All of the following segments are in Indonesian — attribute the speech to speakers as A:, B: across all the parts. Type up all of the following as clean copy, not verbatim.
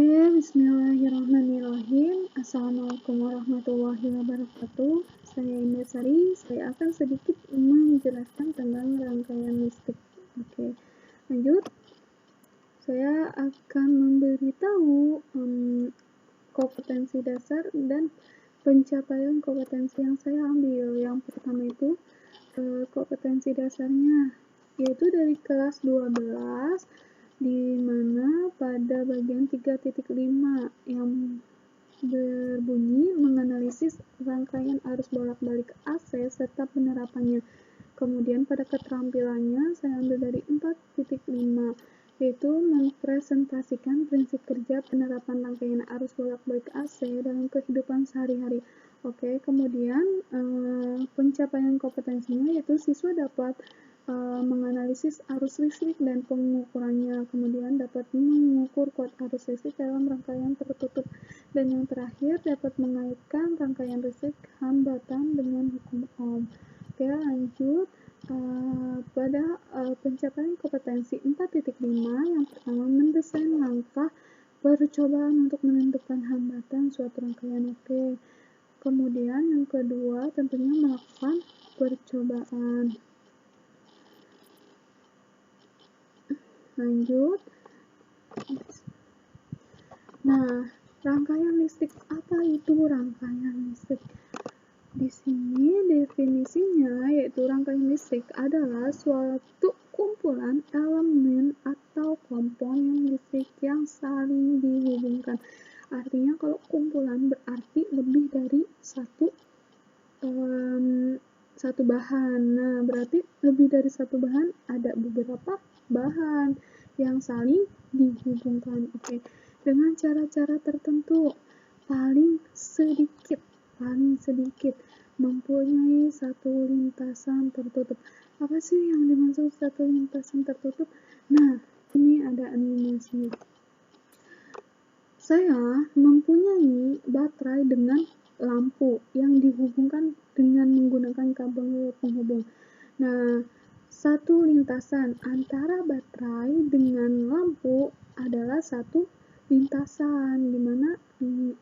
A: Oke, bismillahirrahmanirrahim. Assalamualaikum warahmatullahi wabarakatuh. Saya Indah Sari, saya akan sedikit menjelaskan tentang rangkaian listrik. Oke, lanjut. Saya akan memberitahu kompetensi dasar dan pencapaian kompetensi yang saya ambil. Yang pertama itu kompetensi dasarnya, yaitu dari kelas 12, di mana pada bagian 3.5 yang berbunyi menganalisis rangkaian arus bolak-balik AC serta penerapannya. Kemudian pada keterampilannya saya ambil dari 4.5, yaitu mempresentasikan prinsip kerja penerapan rangkaian arus bolak-balik AC dalam kehidupan sehari-hari. Oke, kemudian pencapaian kompetensinya yaitu siswa dapat menganalisis arus listrik dan pengukurannya, kemudian dapat mengukur kuat arus listrik dalam rangkaian tertutup, dan yang terakhir dapat mengaitkan rangkaian listrik hambatan dengan hukum Ohm. Oke, lanjut. Pada pencapaian kompetensi 4.5, yang pertama mendesain langkah percobaan untuk menentukan hambatan suatu rangkaian. Oke, kemudian yang kedua tentunya melakukan percobaan. Lanjut. Nah, rangkaian listrik, apa itu rangkaian listrik? Di sini definisinya yaitu rangkaian listrik adalah suatu kumpulan elemen atau komponen listrik yang saling dihubungkan. Artinya kalau kumpulan berarti lebih dari satu bahan. Nah, berarti lebih dari satu bahan, ada beberapa bahan yang saling dihubungkan. Oke, dengan cara-cara tertentu, paling sedikit mempunyai satu lintasan tertutup. Apa sih yang dimaksud satu lintasan tertutup? Nah, ini ada animasinya. Saya mempunyai baterai dengan lampu yang dihubungkan dengan menggunakan kabel penghubung. Nah, satu lintasan antara baterai dengan lampu adalah satu lintasan, dimana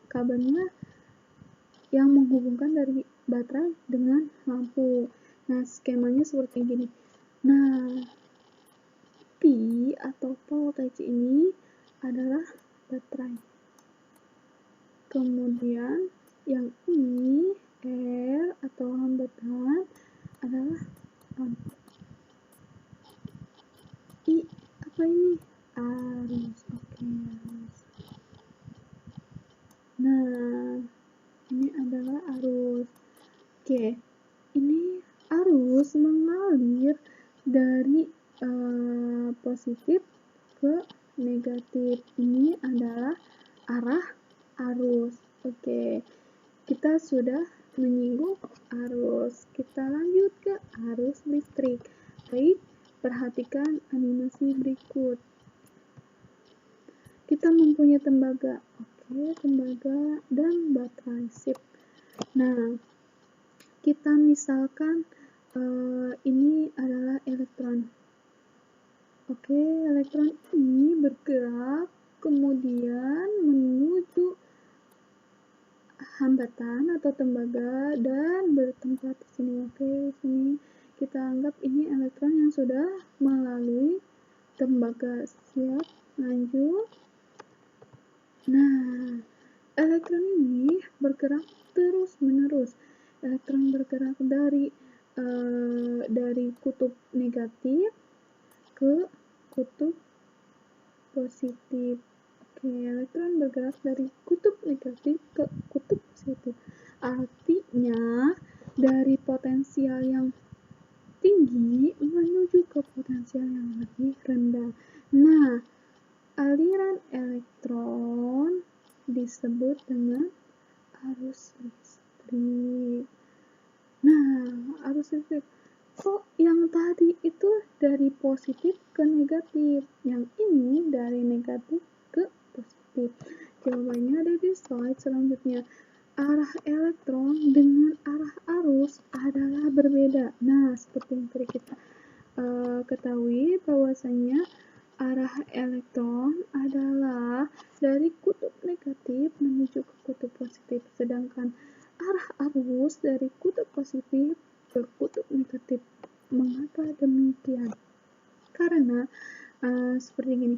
A: kabelnya yang menghubungkan dari baterai dengan lampu. Nah, skemanya seperti gini. Nah, P atau voltage ini adalah baterai. Kemudian yang ini R atau hambatan adalah lampu. I apa ini? Arus. Oke, arus. Nah, ini adalah arus. Oke, ini arus mengalir dari positif ke negatif. Ini adalah arah arus. Oke, kita sudah menyinggung arus. Kita lanjut ke arus listrik. Baik, perhatikan animasi berikut. Kita mempunyai tembaga. Oke, tembaga dan baterai. Sip. Nah, kita misalkan ini adalah elektron. Oke, elektron ini bergerak kemudian menuju hambatan atau tembaga dan bertempat di sini. Oke, sini kita anggap ini elektron yang sudah melalui tembaga. Siap, lanjut. Nah, elektron ini bergerak terus-menerus. Elektron bergerak dari kutub negatif ke kutub positif. Oke, elektron bergerak dari kutub negatif ke kutub positif. Artinya dari potensial yang tinggi menuju ke potensial yang lebih rendah. Nah, aliran elektron disebut dengan arus listrik. Nah, arus listrik. Kok yang tadi itu dari positif ke negatif, yang ini dari negatif ke positif? Jawabannya ada di slide selanjutnya. Arah elektron dengan arah arus adalah berbeda. Nah, seperti yang tadi kita ketahui bahwasanya arah elektron adalah dari kutub arah arus dari kutub positif ke kutub negatif. Mengapa demikian? Karena seperti gini,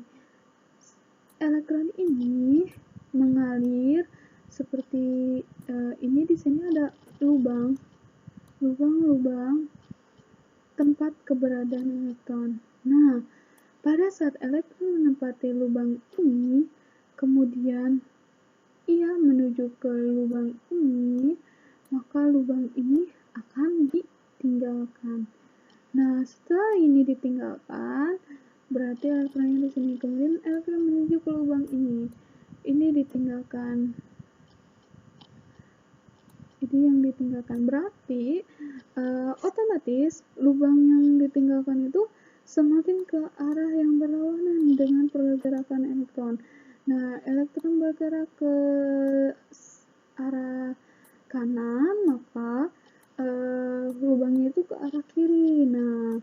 A: elektron ini mengalir seperti ini. Di sini ada lubang tempat keberadaan elektron. Nah, pada saat elektron menempati lubang ini, kemudian ia menuju ke lubang ini, maka lubang ini akan ditinggalkan. Nah, setelah ini ditinggalkan, berarti elektronnya di sini. Kemudian elektron menuju ke lubang ini ditinggalkan. Jadi yang ditinggalkan berarti otomatis lubang yang ditinggalkan itu semakin ke arah yang berlawanan dengan pergerakan elektron. Nah, elektron bergerak ke arah kanan, maka lubangnya itu ke arah kiri. Nah,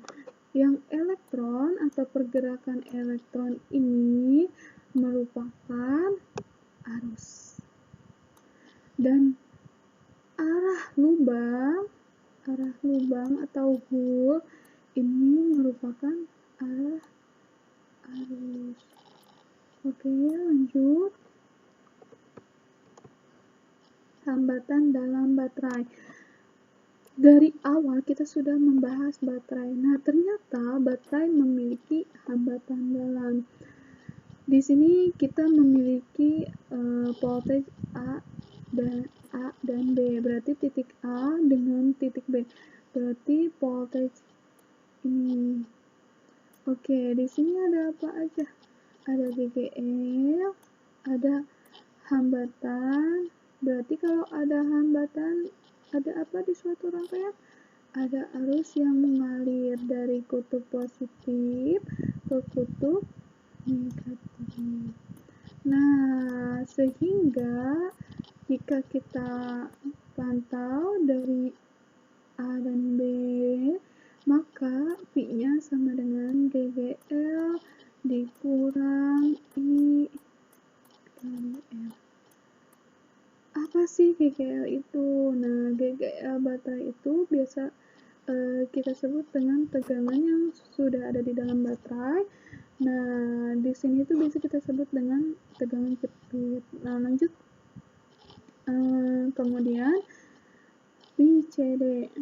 A: yang elektron atau pergerakan elektron ini merupakan arus. Dan arah lubang atau hole ini merupakan arah arus. Oke, lanjut. Hambatan dalam baterai. Dari awal kita sudah membahas baterai. Nah, ternyata baterai memiliki hambatan dalam. Di sini kita memiliki voltage A dan B. Berarti titik A dengan titik B. Berarti voltage ini. Oke, di sini ada apa aja? Ada GGL, ada hambatan. Berarti kalau ada hambatan, ada apa di suatu rangkaian? Ada arus yang mengalir dari kutub positif ke kutub negatif. Nah, sehingga jika kita pantau dari A dan B, maka V-nya sama dengan GGL dikurang I kali R. Apa sih GGL itu? Nah, GGL baterai itu biasa kita sebut dengan tegangan yang sudah ada di dalam baterai. Nah, di sini itu bisa kita sebut dengan tegangan jepit. Nah, lanjut. Kemudian VCD.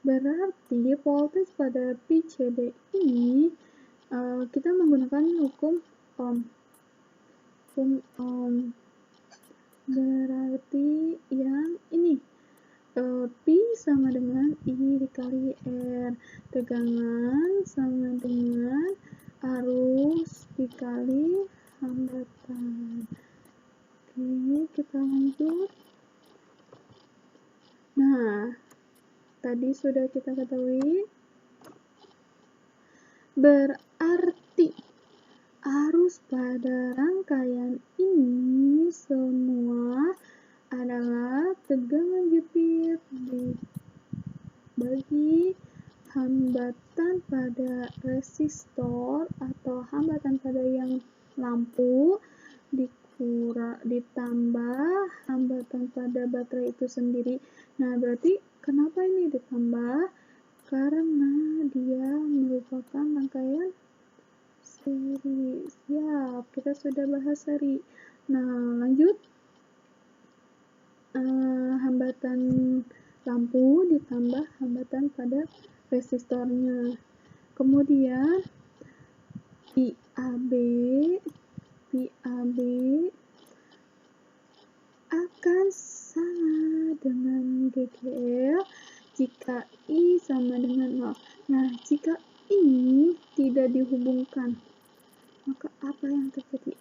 A: Berarti voltage pada VCD ini kita menggunakan hukum Ohm. Berarti yang ini P sama dengan I dikali R. Tegangan sama dengan arus dikali hambatan. Oke, kita lanjut. Nah, tadi sudah kita ketahui. Berarti arus pada rangkaian ini semua adalah tegangan jepit bagi hambatan pada resistor atau hambatan pada yang lampu ditambah hambatan pada baterai itu sendiri. Nah, berarti kenapa ini ditambah? Karena dia merupakan rangkaian seri. Siap, kita sudah bahas seri. Nah, lanjut. Hambatan lampu ditambah hambatan pada resistornya. Kemudian PAB akan sama dengan GGL jika I sama dengan 0. Nah, jika ini tidak dihubungkan, maka apa yang terjadi?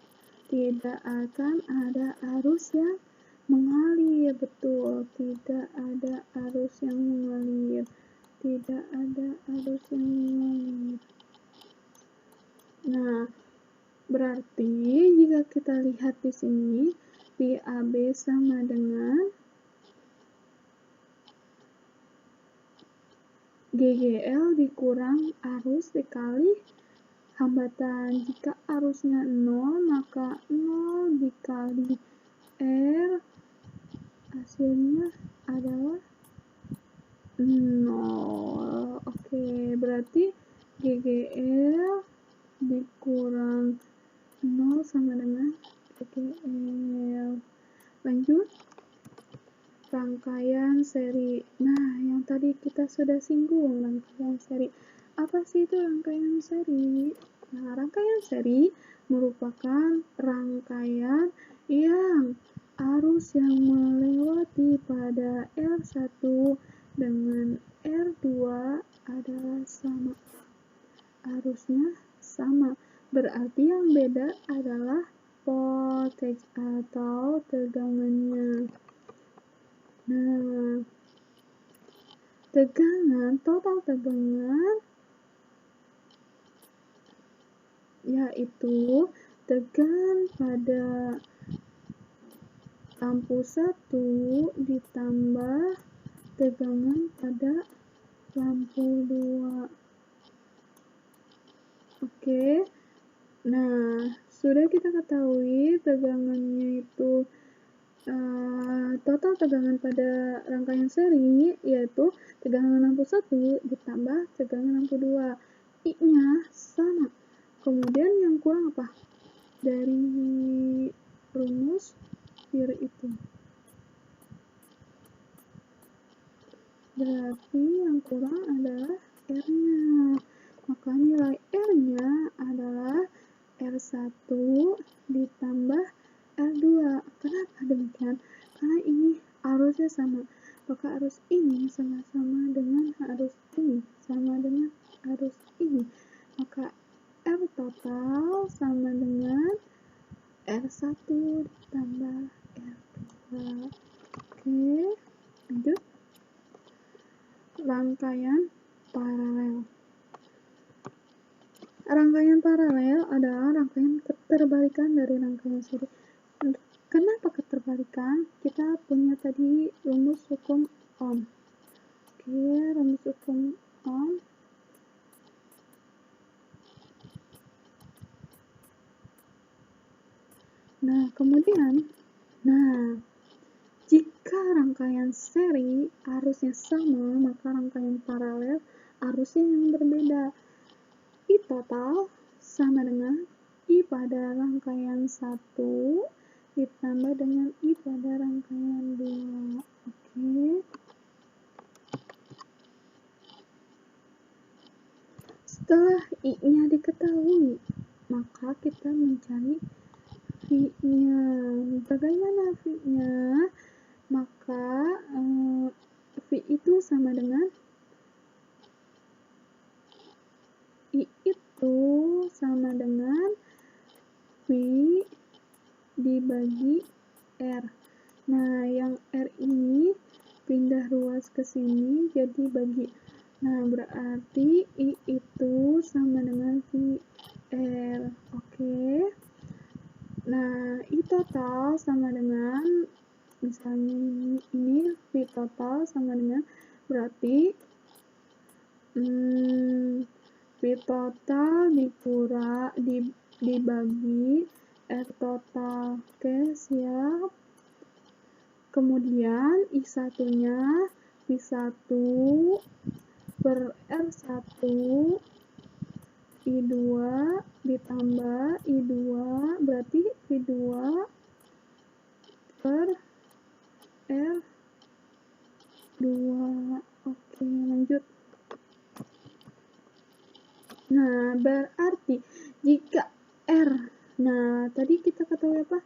A: Tidak akan ada arus yang mengalir. Betul, tidak ada arus yang mengalir. Tidak ada arus yang mengalir. Nah, berarti jika kita lihat di sini, PAB sama dengan GGL dikurang arus dikali hambatan. Jika arusnya 0, maka 0 dikali hasilnya adalah 0. Oke, berarti GGL dikurang 0 sama dengan GGL. Lanjut, rangkaian seri. Nah, yang tadi kita sudah singgung, rangkaian seri. Apa sih itu rangkaian seri? Nah, rangkaian seri merupakan rangkaian yang arus yang melewati pada R1 dengan R2 adalah sama. Arusnya sama. Berarti yang beda adalah voltage atau tegangannya. Nah, total tegangan yaitu tegangan pada lampu 1 ditambah tegangan pada lampu 2. Oke. Nah, sudah kita ketahui tegangannya itu total tegangan pada rangkaian seri yaitu tegangan lampu 1 ditambah tegangan lampu 2. I-nya sama. Kemudian yang kurang apa? Dari rumus kiri itu. Berarti yang kurang adalah R-nya. Maka nilai R-nya adalah R1 ditambah R2. Kenapa demikian? Karena ini arusnya sama. Maka arus ini sama-sama dengan arus ini. Sama dengan arus ini. Maka R total sama dengan R1 ditambah R2. Oke, lanjut. Rangkaian paralel. Rangkaian paralel adalah rangkaian keterbalikan dari rangkaian seri. Kenapa keterbalikan? Kita punya tadi rumus hukum Ohm. Oke, rumus hukum Ohm. Nah, kemudian, jika rangkaian seri arusnya sama, maka rangkaian paralel arusnya yang berbeda. I total sama dengan I pada rangkaian 1 ditambah dengan I pada rangkaian 2. Oke. Setelah I-nya diketahui, maka kita mencari V-nya. Bagaimana V-nya? Maka V itu sama dengan I itu sama dengan V dibagi R. Nah, yang R ini pindah ruas ke sini jadi bagi. Nah, berarti I itu sama dengan VR. Oke. Nah, I total sama dengan, misalnya ini V total sama dengan, berarti V total dibagi R total. Oke, siap. Kemudian I1-nya V1 per R1 I2 ditambah I2 berarti V2 per R2. Oke, lanjut. Nah, berarti jika R, nah tadi kita ketahui apa?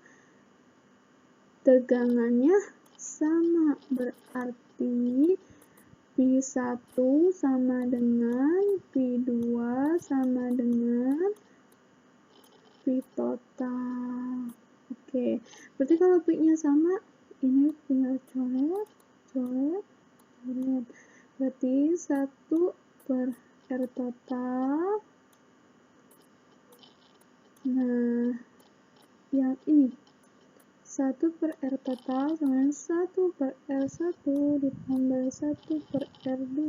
A: Tegangannya sama, berarti V1 sama dengan V2 sama dengan V total. Oke, berarti kalau V-nya sama, ini tinggal coret. Berarti 1 per R total. Nah, yang ini 1 per R total sama dengan 1 per R1 ditambah 1 per R2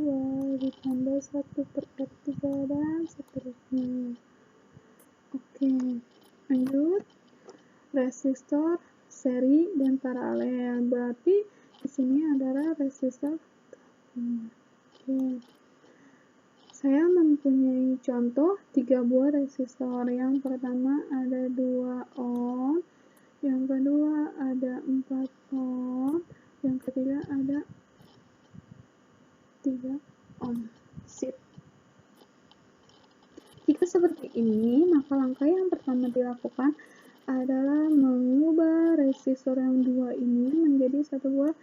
A: ditambah 1 per R3 dan seterusnya. Oke, lanjut. Resistor seri dan paralel. Berarti di sini adalah resistor. Oke. Saya mempunyai contoh 3 buah resistor. Yang pertama ada 2 ohm, yang kedua ada 4 ohm, yang ketiga ada 3 ohm. Sip. Jika seperti ini, maka langkah yang pertama dilakukan adalah mengubah resistor yang 2 ini menjadi 1 buah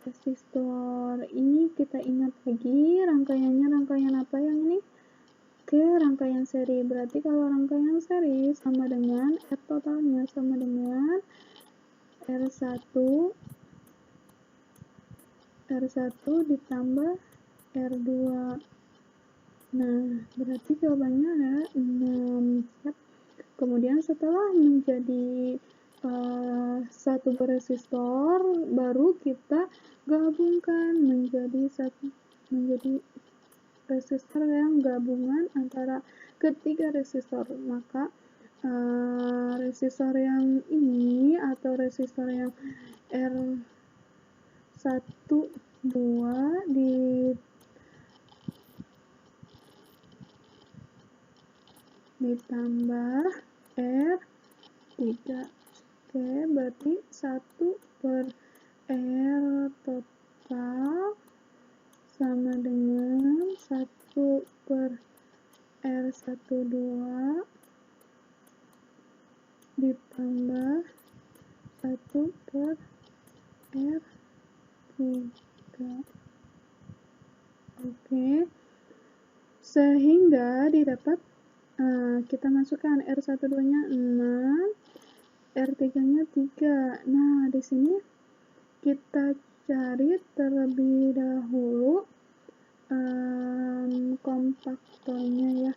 A: resistor. Ini kita ingat lagi rangkaiannya, rangkaian apa yang ini? Oke, rangkaian seri. Berarti kalau rangkaian seri sama dengan R totalnya sama dengan R1 ditambah R2. Nah, berarti jawabannya ada 6. Kemudian setelah menjadi satu resistor, baru kita gabungkan menjadi resistor yang gabungan antara ketiga resistor. Maka resistor yang ini atau resistor yang R1 2 ditambah R3. Oke, berarti 1 per R total sama dengan 1 per R12 ditambah 1 per R3. Oke, sehingga didapat kita masukkan R12 nya 6, R3 nya 3. Nah, di sini kita cari terlebih dahulu kompaktornya ya.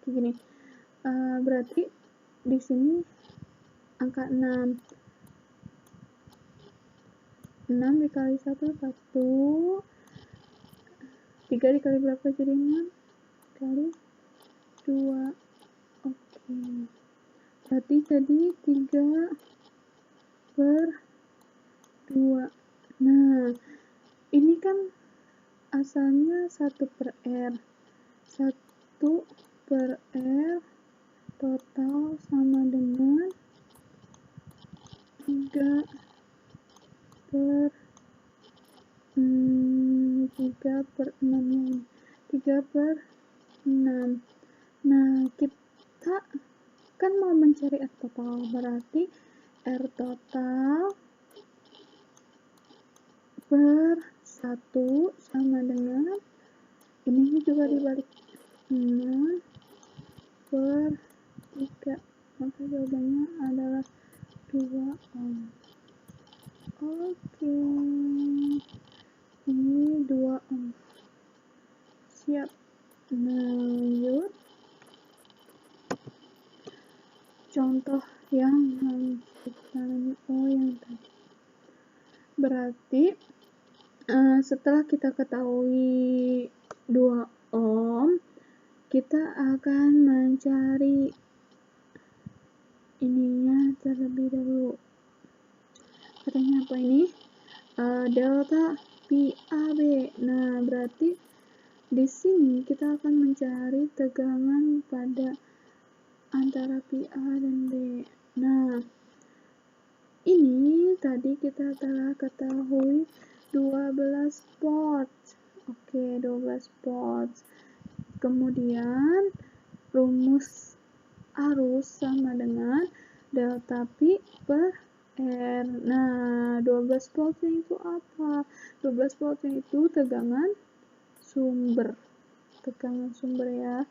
A: Oke, gini. Berarti di sini angka 6. 6 dikali 1, 1. 3 dikali berapa jadi 6? Kali 2. Oke. Berarti jadi 3 per 2. Nah, ini kan asalnya 1 per R. 1 per R total sama dengan 3 per 6. 3 per 6. Nah, kita kan mau mencari R total, berarti R total per 1 sama dengan, ini juga dibalik, 6 per 3. Maka jawabannya adalah 2 ohm. Oke, ini 2 ohm. Siap. Nah, lanjut. Contoh yang yang tadi. Berarti setelah kita ketahui 2 ohm, kita akan mencari ininya terlebih dahulu. Katanya apa ini? Delta PAB. Nah, berarti di sini kita akan mencari tegangan pada antara PA dan B. Nah, ini tadi kita telah ketahui 12 volts. Oke, 12 volts. Kemudian rumus arus sama dengan delta P per R. Nah, 12 voltnya itu apa? 12 voltnya itu tegangan sumber. Tegangan sumber ya.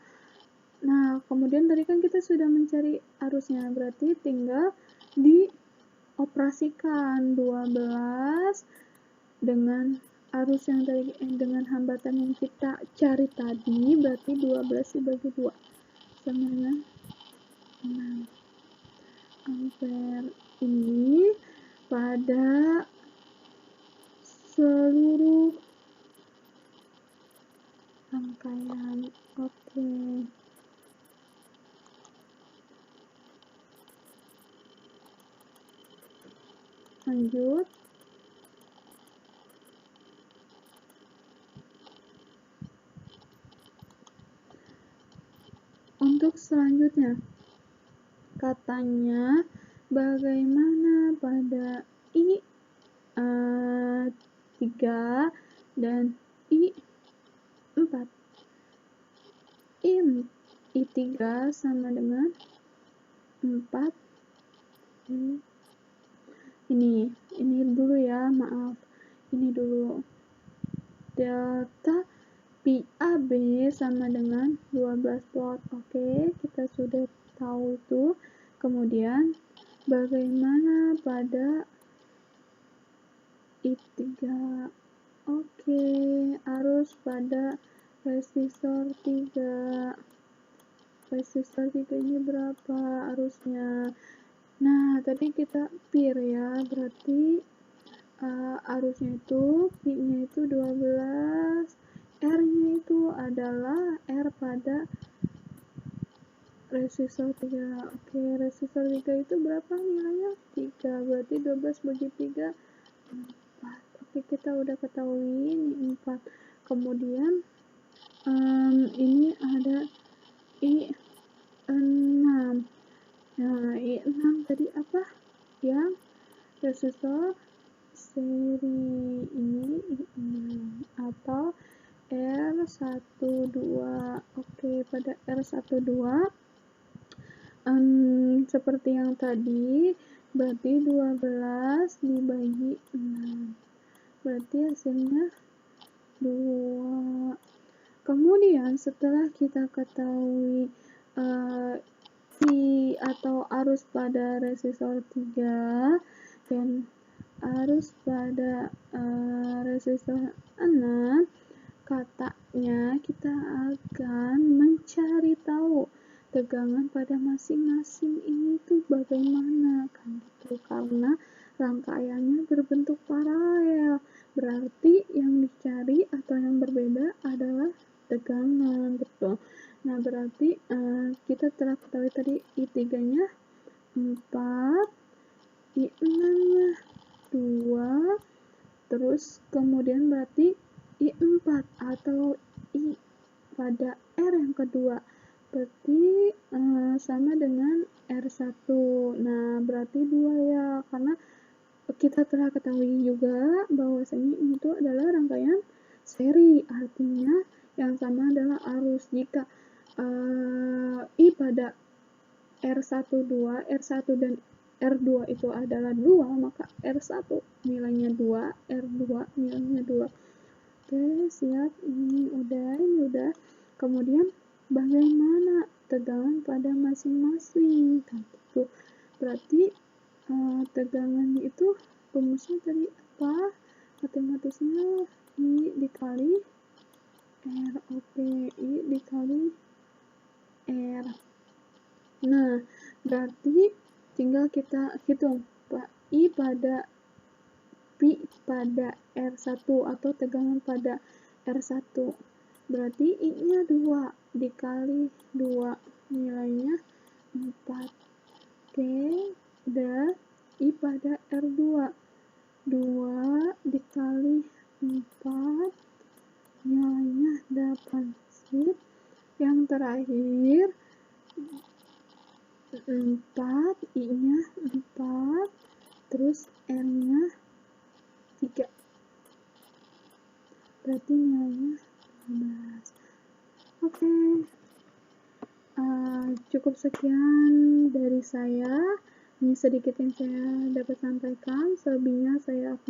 A: Nah, kemudian tadi kan kita sudah mencari arusnya, berarti tinggal dioperasikan 12 dengan arus yang tadi, dengan hambatan yang kita cari tadi, berarti 12 dibagi 2 sama dengan 6 ampere. Ini pada seluruh rangkaian. Oke. Lanjut. selanjutnya, katanya bagaimana pada I3 dan I4. I3 sama dengan 4. Ini dulu ya, maaf. Ini dulu. Delta PAB sama dengan 12 volt. Oke, kita sudah tahu itu. Kemudian bagaimana pada I3? Oke, arus pada resistor 3. Resistor 3 ini berapa arusnya? Nah, tadi kita pir ya, berarti arusnya itu P-nya itu 12, R-nya itu adalah R pada resistor 3. Oke, resistor 3 itu berapa nilainya? 3, berarti 12 bagi 3, 4. Oke, kita udah ketahui ini 4. Kemudian ini ada I6. Nah, I6 tadi apa? Yang resistor seri ini I6 atau R12. Oke, pada R12 seperti yang tadi, berarti 12 dibagi 6. Berarti hasilnya 2. Kemudian setelah kita ketahui I atau arus pada resistor 3 dan arus pada resistor 6, katanya kita akan mencari tahu tegangan pada masing-masing ini tuh bagaimana kan gitu, karena rangkaiannya berbentuk paralel. Berarti yang dicari atau yang berbeda adalah tegangan, betul. Nah, berarti kita telah ketahui tadi I3-nya 4, I6-nya 2, terus kemudian berarti I4 atau I pada R yang kedua, berarti sama dengan R1. Nah, berarti 2 ya, karena kita telah ketahui juga bahwasanya itu adalah rangkaian seri, artinya yang sama adalah arus. Jika I pada R12, R1 dan R2 itu adalah 2, maka R1 nilainya 2, R2 nilainya 2. Oke, siap. Ini udah. Kemudian bagaimana tegangan pada masing-masing? Kan gitu. Berarti tegangan itu rumusnya tadi apa? Matematisnya I dikali ROP, I dikali R. Nah, berarti tinggal kita hitung I pada P pada R1 atau tegangan pada R1. Berarti I-nya 2 dikali 2, nilainya 4. Oke, udah. I pada R2, 2 dikali 4, nilainya 8. Sip. Yang terakhir 4, I-nya 4, terus R-nya 3. Berarti nilainya 12. Oke. Cukup sekian dari saya. Ini sedikit yang saya dapat sampaikan. Selebihnya saya akan